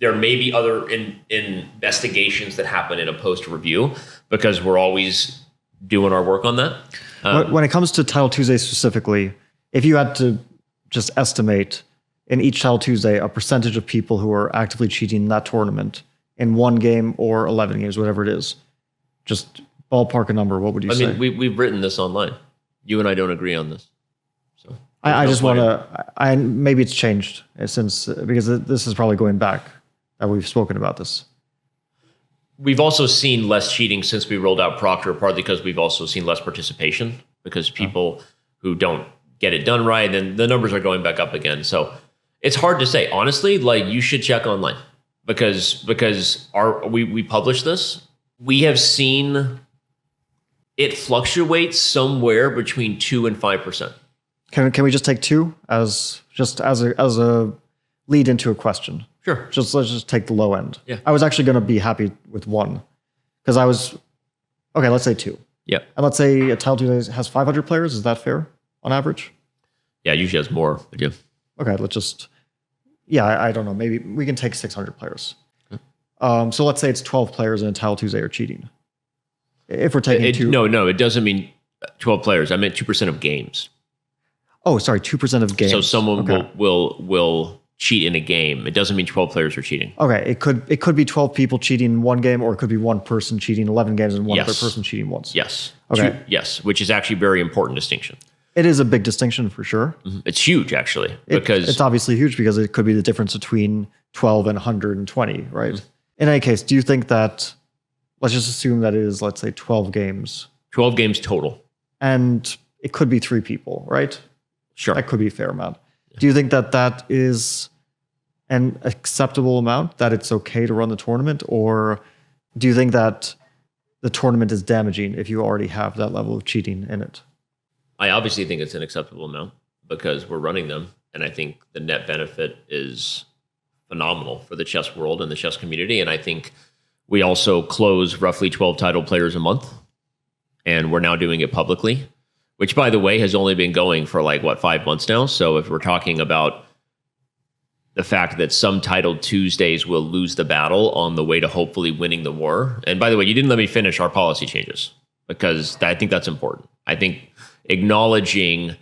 there may be other investigations that happen in a post-review because we're always doing our work on that. When it comes to Title Tuesday specifically, if you had to just estimate in each Title Tuesday a percentage of people who are actively cheating in that tournament in 1 game or 11 games, whatever it is, just ballpark a number, what would you say? I mean, we've written this online. You and I don't agree on this. So I just want to, maybe it's changed because this is probably going back that we've spoken about this. We've also seen less cheating since we rolled out Proctor, partly because we've also seen less participation because people who don't get it done right, then the numbers are going back up again. So it's hard to say. Honestly, like you should check online because we publish this. We have seen it fluctuates somewhere between 2 and 5%. Can we just take 2 as a lead into a question? Sure. Let's just take the low end. Yeah. I was actually going to be happy with 1 because okay, let's say 2. Yeah. And let's say a Title Tuesday has 500 players. Is that fair on average? Yeah, usually has more. But yeah. Okay, let's just, I don't know. Maybe we can take 600 players. So let's say it's 12 players in a Title Tuesday are cheating. If we're taking 2. No, it doesn't mean 12 players. I meant 2% of games. Oh, sorry, 2% of games. So someone will cheat in a game. It doesn't mean 12 players are cheating. Okay, it could be 12 people cheating in 1 game, or it could be 1 person cheating 11 games and one other person cheating once. Yes. Okay. Yes, which is actually a very important distinction. It is a big distinction for sure. Mm-hmm. It's huge, actually, because it's obviously huge because it could be the difference between 12 and 120, right? Mm-hmm. In any case, do you think that, let's just assume that it is, let's say, 12 games. 12 games total. And it could be 3 people, right? Sure. That could be a fair amount. Yeah. Do you think that is an acceptable amount, that it's okay to run the tournament? Or do you think that the tournament is damaging if you already have that level of cheating in it? I obviously think it's an acceptable amount because we're running them. And I think the net benefit is phenomenal for the chess world and the chess community. And I think we also close roughly 12 title players a month. And we're now doing it publicly, which, by the way, has only been going for 5 months now. So if we're talking about the fact that some Title Tuesdays will lose the battle on the way to hopefully winning the war. And by the way, you didn't let me finish our policy changes because I think that's important. I think acknowledging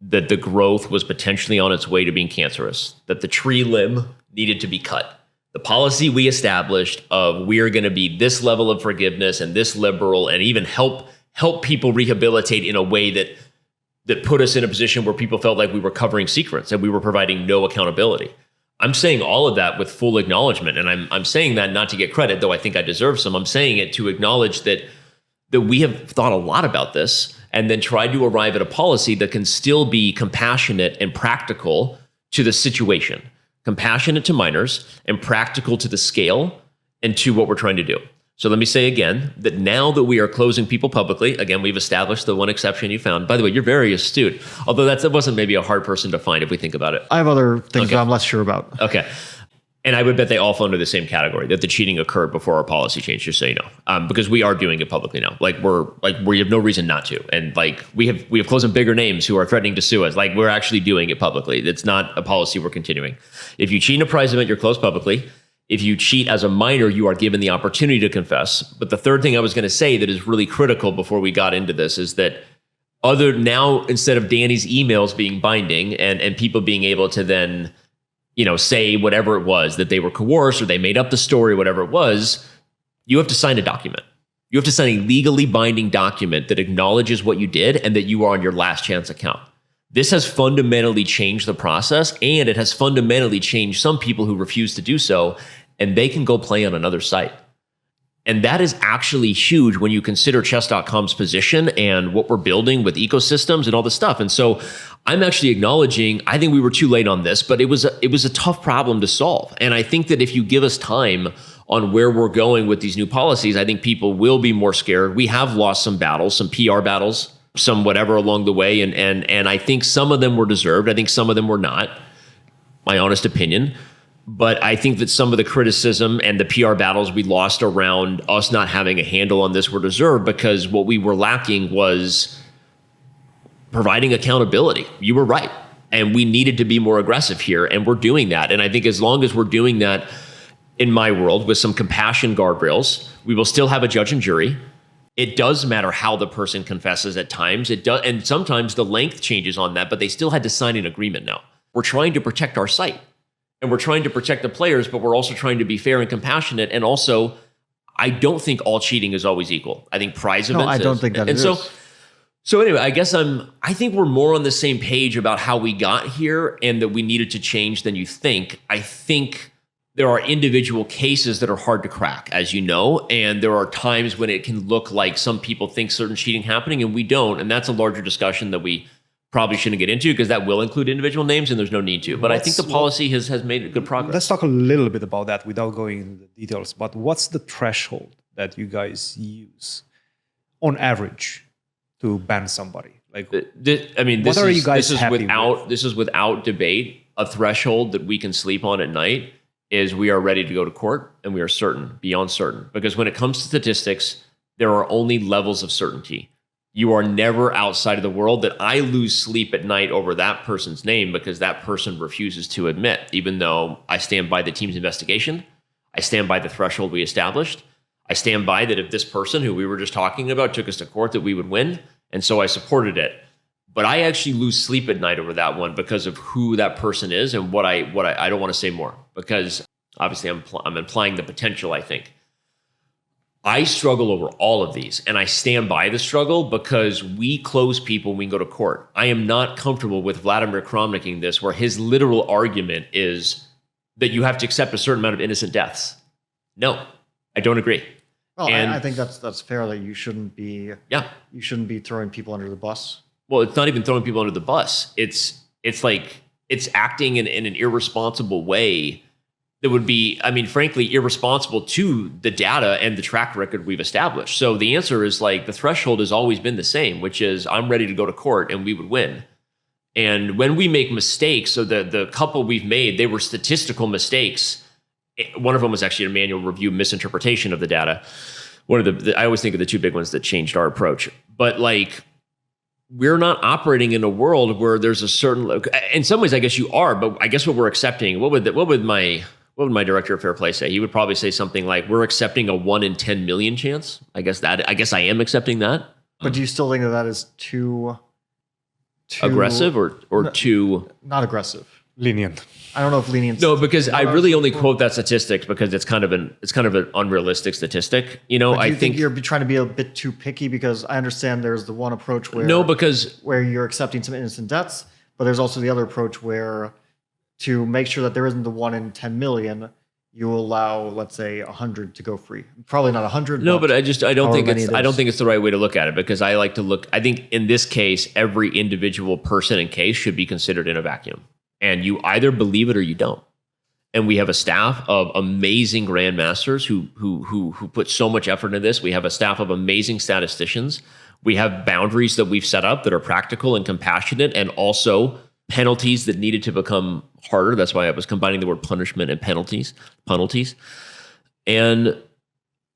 that the growth was potentially on its way to being cancerous, that the tree limb needed to be cut. The policy we established of we are going to be this level of forgiveness and this liberal and even help people rehabilitate in a way that put us in a position where people felt like we were covering secrets and we were providing no accountability. I'm saying all of that with full acknowledgement, and I'm saying that not to get credit, though I think I deserve some. I'm saying it to acknowledge that we have thought a lot about this and then tried to arrive at a policy that can still be compassionate and practical to the situation, compassionate to minors and practical to the scale and to what we're trying to do. So let me say again that now that we are closing people publicly, again, we've established the one exception you found. By the way, you're very astute, although that wasn't maybe a hard person to find if we think about it. I have other things that I'm less sure about. Okay. And I would bet they all fall under the same category, that the cheating occurred before our policy change, just so you know, because we are doing it publicly now. We have no reason not to. And we have close and bigger names who are threatening to sue us. We're actually doing it publicly. It's not a policy we're continuing. If you cheat in a prize event, you're closed publicly. If you cheat as a minor, you are given the opportunity to confess. But the third thing I was going to say that is really critical before we got into this is that now, instead of Danny's emails being binding and people being able to then, say whatever it was, that they were coerced or they made up the story, whatever it was, you have to sign a document. You have to sign a legally binding document that acknowledges what you did and that you are on your last chance account. This has fundamentally changed the process, and it has fundamentally changed some people who refuse to do so, and they can go play on another site. And that is actually huge when you consider chess.com's position and what we're building with ecosystems and all this stuff. And so I'm actually acknowledging, I think we were too late on this, but it was a tough problem to solve. And I think that if you give us time on where we're going with these new policies, I think people will be more scared. We have lost some battles, some PR battles, some whatever along the way. And I think some of them were deserved. I think some of them were not, my honest opinion. But I think that some of the criticism and the PR battles we lost around us not having a handle on this were deserved because what we were lacking was providing accountability. You were right. And we needed to be more aggressive here. And we're doing that. And I think as long as we're doing that in my world, with some compassion guardrails. We will still have a judge and jury. It does matter how the person confesses at times. It does, and sometimes the length changes on that, but they still had to sign an agreement now. We're trying to protect our site, and we're trying to protect the players, but we're also trying to be fair and compassionate. And also, I don't think all cheating is always equal. I think prize events. No, I don't think that it is. So anyway, I think we're more on the same page about how we got here and that we needed to change than you think. I think there are individual cases that are hard to crack, as you know, and there are times when it can look like some people think certain cheating happening and we don't. And that's a larger discussion that we probably shouldn't get into, because that will include individual names and there's no need to. But I think the policy has made good progress. Let's talk a little bit about that without going into the details. But what's the threshold that you guys use on average to ban somebody? Like, this are you guys is happy without this is without debate. A threshold that we can sleep on at night is we are ready to go to court, and we are certain, beyond certain. Because when it comes to statistics, there are only levels of certainty. You are never outside of the world that I lose sleep at night over that person's name because that person refuses to admit, even though I stand by the team's investigation. I stand by the threshold we established. I stand by that if this person who we were just talking about took us to court, that we would win. And so I supported it. But I actually lose sleep at night over that one because of who that person is and what I don't want to say more, because obviously I'm implying the potential, I think. I struggle over all of these, and I stand by the struggle because we close people when we go to court. I am not comfortable with Vladimir Kramniking this, where his literal argument is that you have to accept a certain amount of innocent deaths. No, I don't agree. Well, I think that's fair that you shouldn't be throwing people under the bus. Well, it's not even throwing people under the bus. It's acting in an irresponsible way that would be, frankly, irresponsible to the data and the track record we've established. So the answer is the threshold has always been the same, which is I'm ready to go to court and we would win. And when we make mistakes, so the couple we've made, they were statistical mistakes. One of them was actually a manual review misinterpretation of the data. One of I always think of the two big ones that changed our approach. But we're not operating in a world where there's a certain, in some ways, I guess you are, but I guess what we're accepting, what would my director of fair play say? He would probably say something like, we're accepting a 1 in 10 million chance. I guess I am accepting that. But do you still think that is too aggressive or too not aggressive? Lenient. I don't know if lenient. No, because I really only quote that statistic because it's kind of an unrealistic statistic. I think you're trying to be a bit too picky, because I understand there's the one approach where where you're accepting some innocent deaths, but there's also the other approach where to make sure that there isn't the 1 in 10 million, you allow, let's say, 100 to go free. Probably not 100. No, but I don't think it's the right way to look at it, because I think in this case, every individual person and case should be considered in a vacuum. And you either believe it or you don't. And we have a staff of amazing grandmasters who put so much effort into this. We have a staff of amazing statisticians. We have boundaries that we've set up that are practical and compassionate, and also penalties that needed to become harder. That's why I was combining the word punishment and penalties. And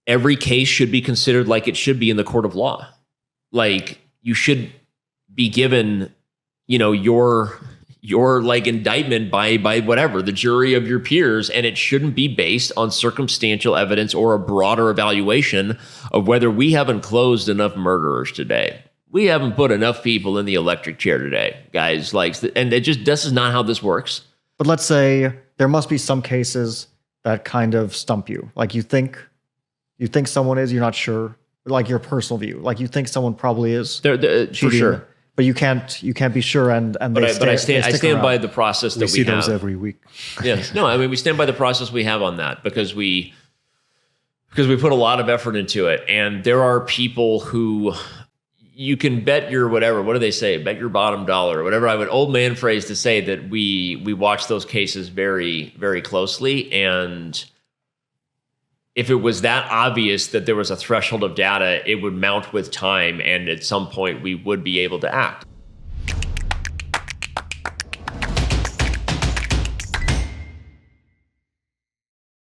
every case should be considered like it should be in the court of law. You should be given, your indictment by whatever, the jury of your peers, and it shouldn't be based on circumstantial evidence or a broader evaluation of whether we haven't closed enough murderers today. We haven't put enough people in the electric chair today, guys. And this is not how this works. But let's say there must be some cases that kind of stump you. You think someone is, you're not sure. Your personal view. You think someone probably is cheating, for sure. But you can't be sure, and I stand by the process that we see have. Those every week. Yes, no, we stand by the process we have on that because we put a lot of effort into it, and there are people who you can bet your whatever. What do they say? Bet your bottom dollar, or whatever. I have an old man phrase to say that we watch those cases very, very closely, and if it was that obvious that there was a threshold of data, it would mount with time, and at some point we would be able to act.